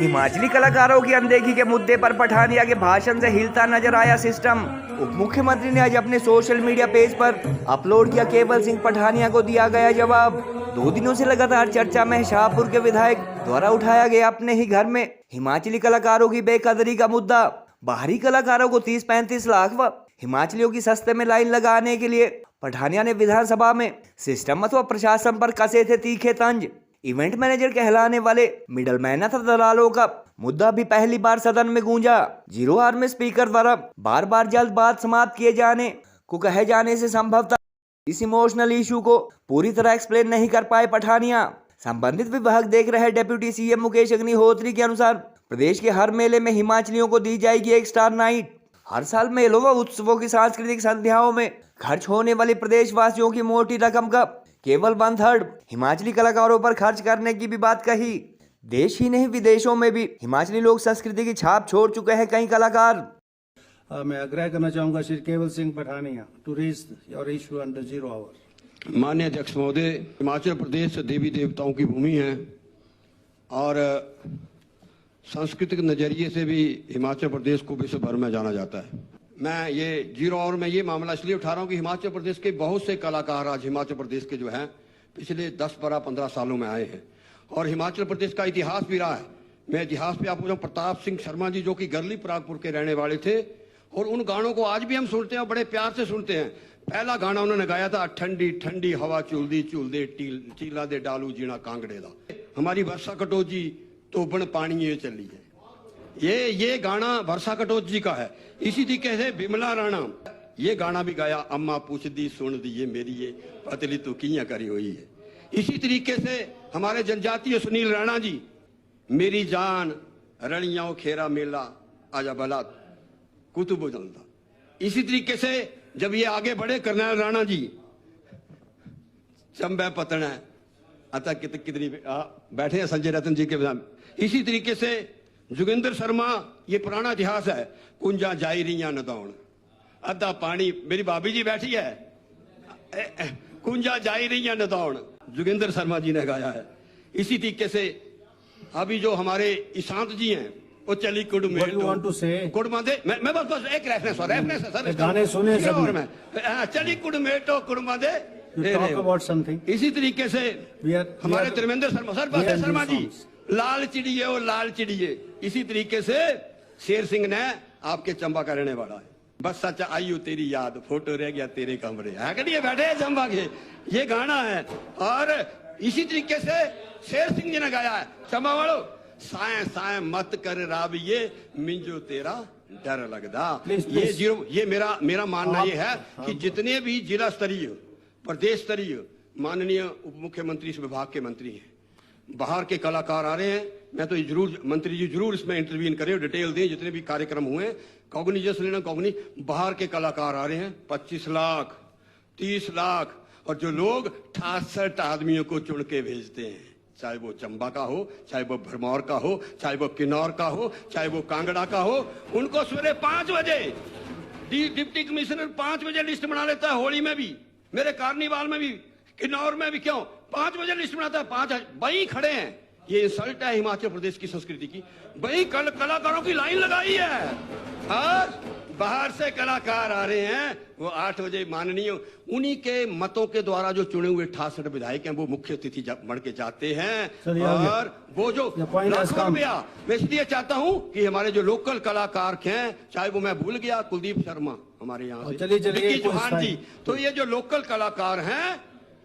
हिमाचली कलाकारों की अनदेखी के मुद्दे पर पठानिया के भाषण से हिलता नजर आया सिस्टम। उप मुख्यमंत्री ने आज अपने सोशल मीडिया पेज पर अपलोड किया केवल सिंह पठानिया को दिया गया जवाब। 2 दिनों से लगातार चर्चा में शाहपुर के विधायक द्वारा उठाया गया अपने ही घर में हिमाचली कलाकारों की बेकदरी का मुद्दा। बाहरी कलाकारों को 30-35 लाख व हिमाचलियों की सस्ते में लाइन लगाने के लिए पठानिया ने विधानसभा में सिस्टम अथवा प्रशासन पर कसे थे तीखे तंज। इवेंट मैनेजर कहलाने वाले मिडलमैन अथवा दलालों का मुद्दा भी पहली बार सदन में गूंजा। 0 आवर में स्पीकर द्वारा बार बार जल्द बात समाप्त किए जाने को कहे जाने से संभवतः इस इमोशनल इशू को पूरी तरह एक्सप्लेन नहीं कर पाए पठानिया। संबंधित विभाग देख रहे डेप्यूटी सीएम मुकेश अग्निहोत्री के अनुसार प्रदेश के हर मेले में हिमाचलियों को दी जाएगी एक स्टार नाइट। हर साल मेलों व उत्सवों की सांस्कृतिक संध्याओं में खर्च होने वाली प्रदेशवासियों की मोटी रकम का केवल 1/3 हिमाचली कलाकारों पर खर्च करने की भी बात कही। देश ही नहीं विदेशों में भी हिमाचली लोक संस्कृति की छाप छोड़ चुके हैं कई कलाकार। मैं आग्रह करना चाहूंगा Shri Kewal Singh Pathania to raise your issue under 0 hour. माननीय अध्यक्ष महोदय, हिमाचल प्रदेश देवी देवताओं की भूमि है और सांस्कृतिक नजरिए से भी हिमाचल प्रदेश को विश्व भर में जाना जाता है। मैं ये 0 आवर में ये मामला इसलिए उठा रहा हूँ कि हिमाचल प्रदेश के बहुत से कलाकार आज हिमाचल प्रदेश के जो हैं पिछले 10, 12, 15 सालों में आए हैं और हिमाचल प्रदेश का इतिहास भी रहा है। मैं इतिहास पे आपको प्रताप सिंह शर्मा जी जो कि गरली परागपुर के रहने वाले थे और उन गानों को आज भी हम सुनते हैं और बड़े प्यार से सुनते हैं। पहला गाना उन्होंने गाया था, ठंडी ठंडी हवा चुलदी चुलदे चीला दे डालू जीना कांगड़े दा, हमारी वर्षा कटोच जी तोबन पानी ये चली है। ये गाना वर्षा कटोच जी का है। इसी तरीके से बिमला राणा ये गाना भी गाया, अम्मा पूछदी सुन दी ये मेरी ये पतली तू किया करी हुई है। इसी तरीके से हमारे जनजातीय सुनील राणा जी, मेरी जान रलियाओ खेरा मेला आजा बला कुतुब जनता। इसी तरीके से जब ये आगे बढ़े करनैल राणा जी, चंबे पतन अतः कितनी बैठे हैं संजय रतन जी के। इसी तरीके से जोगिंदर शर्मा, ये पुराना इतिहास है, कुंजा जाई रिया नदौन अद्धा पानी, मेरी भाभी जी बैठी है, कुंजा जाई रिया नदौन जोगिंदर शर्मा जी ने गाया है। इसी तरीके से अभी जो हमारे ईशांत जी हैं वो चली कुड़मादे, मैं बस एक रेफरेंस है सर, गाने सुने सब में चली कुड़मेटो कुड़मादे। इसी तरीके से हमारे त्रिवेंद्र शर्मा सर, बस शर्मा जी, लाल चिड़िए और लाल चिड़िए। इसी तरीके से शेर सिंह ने आपके चंबा का रहने वाला है, बस सच आयु तेरी याद फोटो रह गया तेरे कमरे है करिए बैठे हैं चंबा के, ये गाना है। और इसी तरीके से शेर सिंह जी ने गाया है, चंबा वालों साए साए मत कर राबिये मिंजो तेरा डर लगदा। ये मेरा मानना ये है कि जितने भी जिला स्तरीय प्रदेश स्तरीय माननीय उप मुख्यमंत्री इस विभाग के मंत्री हैं, बाहर के कलाकार आ रहे हैं, मैं तो जरूर मंत्री जी जरूर इसमें इंटरवीन करें, डिटेल दें जितने भी कार्यक्रम हुए, कॉग्निजेंस लेना कॉग्नि। बाहर के कलाकार आ रहे हैं 25 लाख 30 लाख और जो लोग 68 आदमियों को चुन के भेजते हैं, चाहे वो चंबा का हो, चाहे वो भरमौर का हो, चाहे वो किन्नौर का हो, चाहे वो कांगड़ा का हो, उनको सवेरे 5 बजे डिप्टी कमिश्नर 5 बजे लिस्ट बना लेता है। होली में भी, मेरे कार्निवाल में भी, किन्नौर में भी, क्यों 5 बजे लिस्ट बनाता है। 5 वही खड़े हैं, ये इंसल्ट है हिमाचल प्रदेश की संस्कृति की। वही कलाकारों की लाइन लगाई है और बाहर से कलाकार आ रहे हैं, वो 8 बजे माननीय उन्हीं के मतों के द्वारा जो चुने हुए 68 विधायक हैं वो मुख्य अतिथि बन के जाते हैं। और वो जो रुपया, मैं इसलिए चाहता हूं कि हमारे जो लोकल कलाकार हैं, चाहे वो मैं भूल गया कुलदीप शर्मा हमारे यहाँ से, चौहान जी, तो ये जो लोकल कलाकार हैं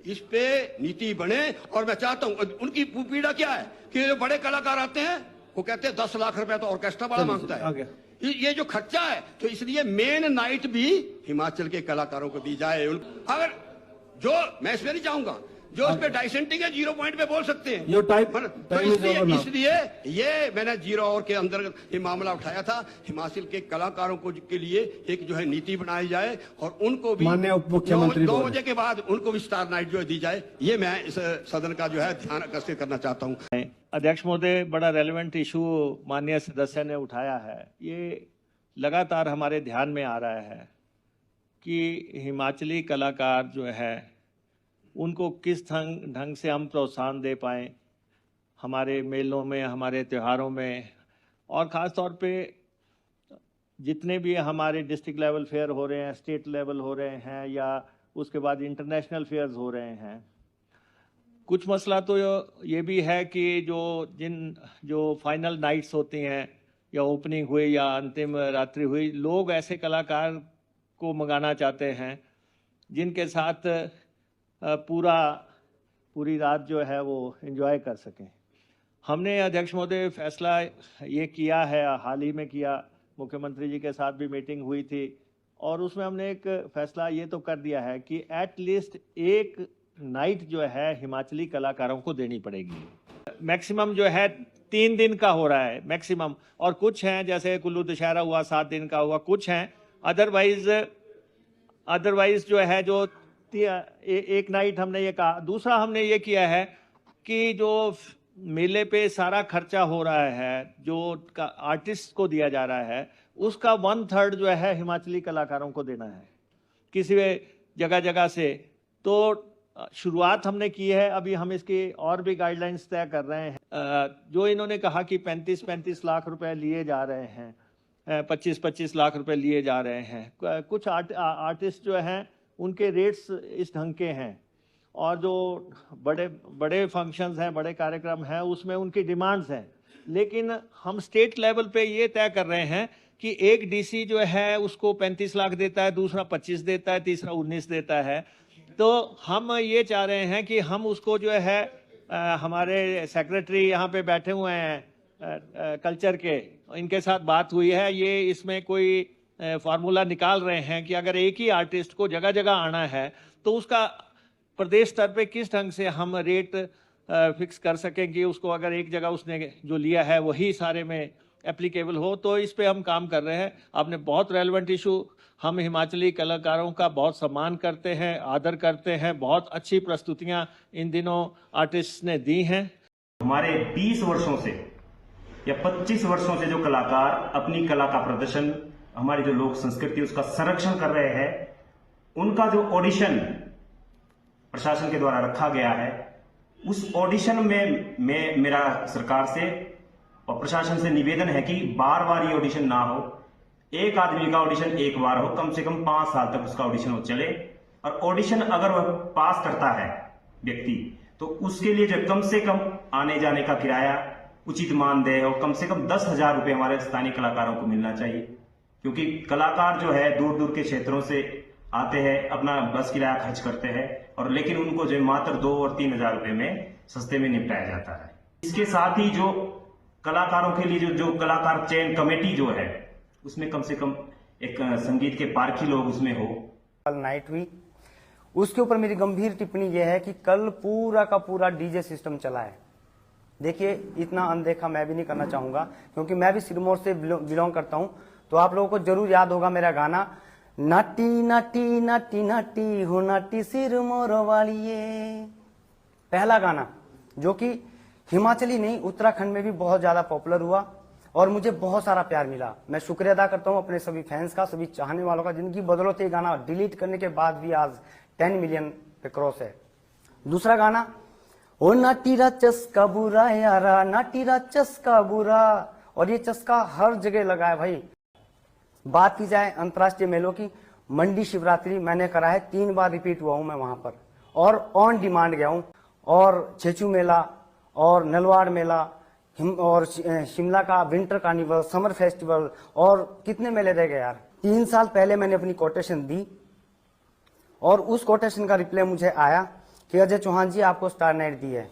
इस पे नीति बने। और मैं चाहता हूं, उनकी पीड़ा क्या है कि जो बड़े कलाकार आते हैं वो कहते हैं 10 लाख रुपया तो ऑर्केस्ट्रा वाला मांगता है, ये जो खर्चा है, तो इसलिए मेन नाइट भी हिमाचल के कलाकारों को दी जाए। अगर जो मैं इसमें नहीं चाहूंगा जो उस पे डाइसेंटिंग है 0 पॉइंट पे बोल सकते हैं, तो इसलिए ये मैंने 0 आवर के अंदर ये मामला उठाया था। हिमाचल के कलाकारों को के लिए एक जो है नीति बनाई जाए और उनको भी माननीय उप मुख्यमंत्री 9 बजे के बाद उनको भी स्टार नाइट जो है दी जाए। ये मैं इस सदन का जो है ध्यान आकर्षित करना चाहता हूँ। अध्यक्ष महोदय, बड़ा रेलेवेंट इशू माननीय सदस्य ने उठाया है। ये लगातार हमारे ध्यान में आ रहा है कि हिमाचली कलाकार जो है उनको किस ढंग से हम प्रोत्साहन दे पाएँ। हमारे मेलों में, हमारे त्योहारों में, और ख़ास तौर पे जितने भी हमारे डिस्ट्रिक्ट लेवल फेयर हो रहे हैं, स्टेट लेवल हो रहे हैं, या उसके बाद इंटरनेशनल फेयर्स हो रहे हैं। कुछ मसला तो ये भी है कि जो फाइनल नाइट्स होती हैं, या ओपनिंग हुई या अंतिम रात्रि हुई, लोग ऐसे कलाकार को मंगाना चाहते हैं जिनके साथ पूरी रात जो है वो एंजॉय कर सकें। हमने अध्यक्ष महोदय फैसला ये किया है, हाल ही में किया, मुख्यमंत्री जी के साथ भी मीटिंग हुई थी, और उसमें हमने एक फैसला ये तो कर दिया है कि एट लीस्ट एक नाइट जो है हिमाचली कलाकारों को देनी पड़ेगी। मैक्सिमम जो है 3 दिन का हो रहा है मैक्सिमम, और कुछ हैं जैसे कुल्लू दशहरा हुआ 7 दिन का हुआ, कुछ हैं अदरवाइज जो है जो एक नाइट हमने ये कहा। दूसरा हमने ये किया है कि जो मेले पे सारा खर्चा हो रहा है, जो आर्टिस्ट को दिया जा रहा है, उसका 1/3 जो है हिमाचली कलाकारों को देना है किसी जगह जगह से। तो शुरुआत हमने की है, अभी हम इसकी और भी गाइडलाइंस तय कर रहे हैं। जो इन्होंने कहा कि 35-35 लाख रुपए लिए जा रहे हैं, 25-25 लाख रुपए लिए जा रहे हैं, कुछ आर्टिस्ट जो हैं उनके रेट्स इस ढंग के हैं, और जो बड़े बड़े फंक्शंस हैं, बड़े कार्यक्रम हैं, उसमें उनकी डिमांड्स हैं। लेकिन हम स्टेट लेवल पे ये तय कर रहे हैं कि एक डीसी जो है उसको 35 लाख देता है, दूसरा 25 देता है, तीसरा 19 देता है। तो हम ये चाह रहे हैं कि हम उसको जो है हमारे सेक्रेटरी यहाँ पे बैठे हुए हैं कल्चर के, इनके साथ बात हुई है, ये इसमें कोई फार्मूला निकाल रहे हैं कि अगर एक ही आर्टिस्ट को जगह जगह आना है तो उसका प्रदेश स्तर पे किस ढंग से हम रेट फिक्स कर सकें कि उसको अगर एक जगह उसने जो लिया है वही सारे में एप्लीकेबल हो। तो इस पे हम काम कर रहे हैं। आपने बहुत रेलेवेंट इशू, हम हिमाचली कलाकारों का बहुत सम्मान करते हैं, आदर करते हैं, बहुत अच्छी प्रस्तुतियां इन दिनों आर्टिस्ट ने दी हैं। हमारे 20 वर्षों से या 25 वर्षों से जो कलाकार अपनी कला का प्रदर्शन, हमारी जो लोक संस्कृति उसका संरक्षण कर रहे हैं, उनका जो ऑडिशन प्रशासन के द्वारा रखा गया है, उस ऑडिशन में मेरा सरकार से और प्रशासन से निवेदन है कि बार बार ये ऑडिशन ना हो, एक आदमी का ऑडिशन एक बार हो, कम से कम 5 साल तक उसका ऑडिशन चले। और ऑडिशन अगर वह पास करता है व्यक्ति, तो उसके लिए जो कम से कम आने जाने का किराया उचित मानदेय और कम से कम 10,000 रुपए हमारे स्थानीय कलाकारों को मिलना चाहिए। क्योंकि कलाकार जो है दूर दूर के क्षेत्रों से आते हैं, अपना बस किराया खर्च करते हैं, और लेकिन उनको जो मात्र 2 और 3,000 रुपए में सस्ते में निपटाया जाता है। इसके साथ ही जो कलाकारों के लिए जो कलाकार चयन कमेटी जो है, उसमें कम से कम एक संगीत के पारखी लोग उसमें हो। कल नाइट हुई, उसके ऊपर मेरी गंभीर टिप्पणी यह है कि कल पूरा का पूरा डीजे सिस्टम चला है। देखिए, इतना अनदेखा मैं भी नहीं करना चाहूंगा, क्योंकि मैं भी सिरमौर से बिलोंग करता हूं। तो आप लोगों को जरूर याद होगा मेरा गाना, नाटी नाटी नाटी नाटी हो नाटी सिरमौर वालिए, पहला गाना, जो कि हिमाचली नहीं उत्तराखंड में भी बहुत ज्यादा पॉपुलर हुआ और मुझे बहुत सारा प्यार मिला। मैं शुक्रिया अदा करता हूं अपने सभी फैंस का, सभी चाहने वालों का, जिनकी बदौलत ये गाना डिलीट करने के बाद भी आज 10 मिलियन पे क्रॉस है। दूसरा गाना, ओ नाटीरा चस्का बुरा यारा, नाटीरा चस्का बुरा, और ये चस्का हर जगह लगा है भाई। बात की जाए अंतर्राष्ट्रीय मेलों की, मंडी शिवरात्रि मैंने करा है, 3 बार रिपीट हुआ हूं मैं वहां पर, और ऑन डिमांड गया हूं। और छेचू मेला और नलवाड़ मेला और शिमला का विंटर कार्निवल, समर फेस्टिवल, और कितने मेले रह गए यार। 3 साल पहले मैंने अपनी कोटेशन दी और उस कोटेशन का रिप्लाई मुझे आया कि अजय चौहान जी आपको स्टार नाइट दी है।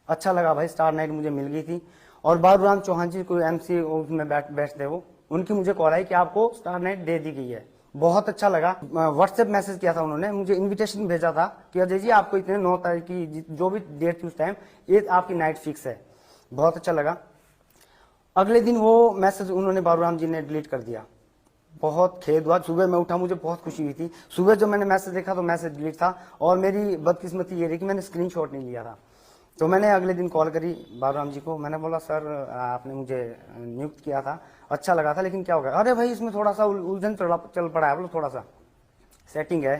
अच्छा लगा भाई, स्टार नाइट मुझे मिल गई थी। और बाबूराम चौहान जी कोई MC में बैठते, वो उनकी मुझे कॉल आई कि आपको स्टार नाइट दे दी गई है। बहुत अच्छा लगा। व्हाट्सएप मैसेज किया था उन्होंने, मुझे इनविटेशन भेजा था कि अजय जी आपको इतने 9 तारीख की जो भी डेट थी उस टाइम, ये आपकी नाइट फिक्स है। बहुत अच्छा लगा। अगले दिन वो मैसेज उन्होंने बाबूराम जी ने डिलीट कर दिया। बहुत खेद हुआ। सुबह मैं उठा, मुझे बहुत खुशी हुई थी। सुबह जब मैंने मैसेज देखा तो मैसेज डिलीट था, और मेरी बदकिस्मती ये रही कि मैंने स्क्रीनशॉट नहीं लिया था। तो मैंने अगले दिन कॉल करी बाबूराम जी को, मैंने बोला सर आपने मुझे नियुक्त किया था, अच्छा लगा था, लेकिन क्या हो गया? अरे भाई इसमें थोड़ा सा उलझन चल पड़ा है, थोड़ा सा सेटिंग है।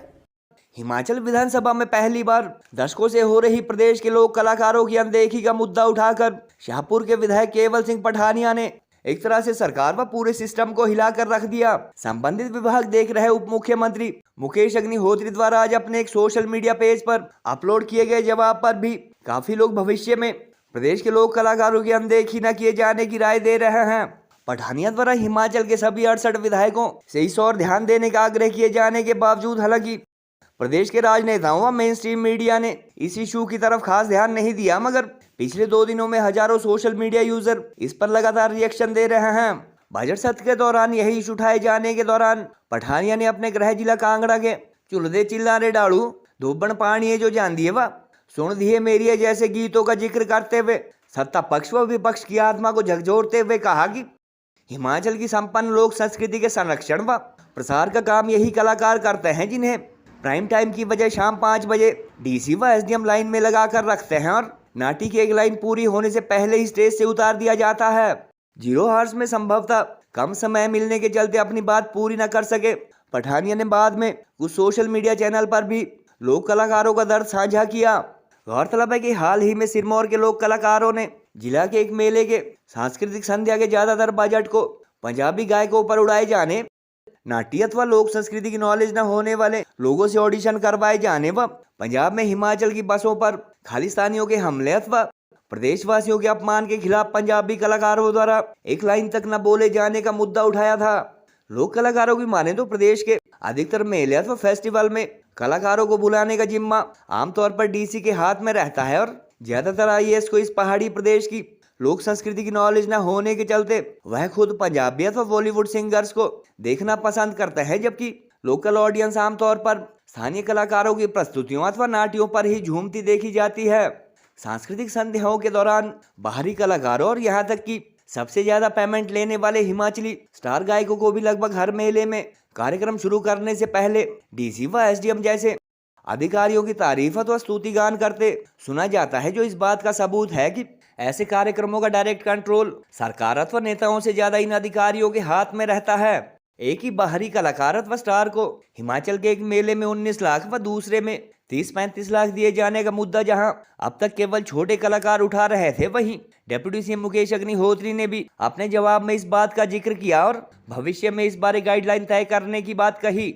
हिमाचल विधानसभा में पहली बार दशकों से हो रही प्रदेश के लोक कलाकारों की अनदेखी का मुद्दा उठाकर शाहपुर के विधायक केवल सिंह पठानिया ने एक तरह से सरकार व पूरे सिस्टम को हिलाकर रख दिया। संबंधित विभाग देख रहे उप मुख्यमंत्री मुकेश अग्निहोत्री द्वारा आज अपने एक सोशल मीडिया पेज पर अपलोड किए गए जवाब पर भी काफी लोग भविष्य में प्रदेश के लोक कलाकारों की अनदेखी न किए जाने की राय दे रहे हैं। पठानिया द्वारा हिमाचल के सभी 68 विधायकों से इस ओर ध्यान देने का आग्रह किए जाने के बावजूद हालांकि प्रदेश के राजनेताओं व मेन स्ट्रीम मीडिया ने इस इशू की तरफ खास ध्यान नहीं दिया, मगर पिछले 2 दिनों में हजारों सोशल मीडिया यूजर इस पर लगातार रिएक्शन दे रहे हैं। बजट सत्र के दौरान यही इशू उठाए जाने के दौरान पठानिया ने अपने गृह जिला कांगड़ा के चुलदे चिल्लारे डाड़ू धोबन पानी जो जान दिए व सुन दिए मेरी जैसे गीतों का जिक्र करते हुए सत्ता पक्ष व विपक्ष की आत्मा को झकझोरते हुए कहा कि हिमाचल की संपन्न लोक संस्कृति के संरक्षण व प्रसार का काम यही कलाकार करते हैं, जिन्हें प्राइम टाइम की वजह शाम 5 बजे डीसी व एसडीएम लाइन में लगा कर रखते हैं और नाटी की एक लाइन पूरी होने से पहले ही स्टेज से उतार दिया जाता है। 0 आवर्स में संभवतः कम समय मिलने के चलते अपनी बात पूरी न कर सके पठानिया ने बाद में कुछ सोशल मीडिया चैनल पर भी लोक कलाकारों का दर्द साझा किया। गौरतलब है कि हाल ही में सिरमौर के लोक कलाकारों ने जिला के एक मेले के सांस्कृतिक संध्या के ज्यादातर बजट को पंजाबी गायकों पर उड़ाए जाने, नाट्य अथवा लोक संस्कृति की नॉलेज न होने वाले लोगों से ऑडिशन करवाए जाने व पंजाब में हिमाचल की बसों पर खालिस्तानियों के हमले अथवा प्रदेशवासियों के अपमान के खिलाफ पंजाबी कलाकारों द्वारा एक लाइन तक न बोले जाने का मुद्दा उठाया था। लोक कलाकारों की माने तो प्रदेश के अधिकतर मेले अथवा फेस्टिवल में कलाकारों को बुलाने का जिम्मा आमतौर पर डीसी के हाथ में रहता है और ज्यादातर आईएएस को इस पहाड़ी प्रदेश की लोक संस्कृति की नॉलेज न होने के चलते वह खुद पंजाबी अथवा बॉलीवुड सिंगर्स को देखना पसंद करते हैं, जबकि लोकल ऑडियंस आमतौर पर स्थानीय कलाकारों की प्रस्तुतियों अथवा नाट्यों पर ही झूमती देखी जाती है। सांस्कृतिक संध्याओं के दौरान बाहरी कलाकारों और यहाँ तक कि सबसे ज्यादा पेमेंट लेने वाले हिमाचली स्टार गायकों को भी लगभग हर मेले में कार्यक्रम शुरू करने से पहले डीसी व एसडीएम जैसे अधिकारियों की तारीफ अथवा स्तुतिगान करते सुना जाता है, जो इस बात का सबूत है कि ऐसे कार्यक्रमों का डायरेक्ट कंट्रोल सरकार अथवा नेताओं से ज्यादा इन अधिकारियों के हाथ में रहता है। एक ही बाहरी कलाकार अथवा स्टार को हिमाचल के एक मेले में 19 लाख व दूसरे में 30-35 लाख दिए जाने का मुद्दा जहां अब तक केवल छोटे कलाकार उठा रहे थे, वहीं डिप्टी सीएम मुकेश अग्निहोत्री ने भी अपने जवाब में इस बात का जिक्र किया और भविष्य में इस बारे गाइडलाइन तय करने की बात कही।